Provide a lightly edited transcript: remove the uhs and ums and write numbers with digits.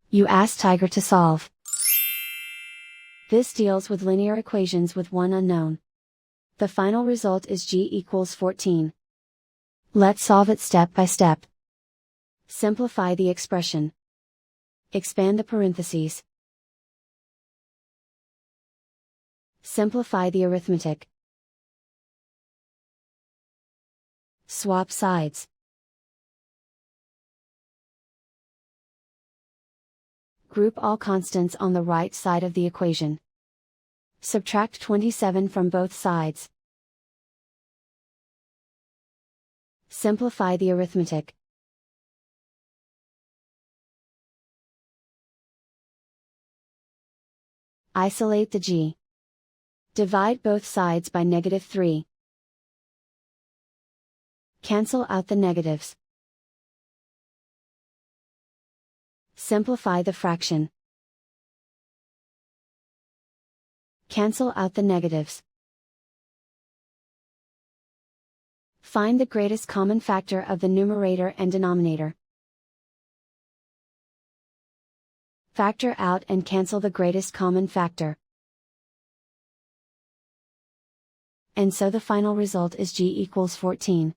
You ask Tiger to solve. This deals with linear equations with one unknown. The final result is g equals 14. Let's solve it step by step. Simplify the expression. Expand the parentheses. Simplify the arithmetic. Swap sides. Group all constants on the right side of the equation. Subtract 27 from both sides. Simplify the arithmetic. Isolate the g. Divide both sides by -3. Cancel out the negatives. Simplify the fraction. Cancel out the negatives. Find the greatest common factor of the numerator and denominator. Factor out and cancel the greatest common factor. And so the final result is g equals 14.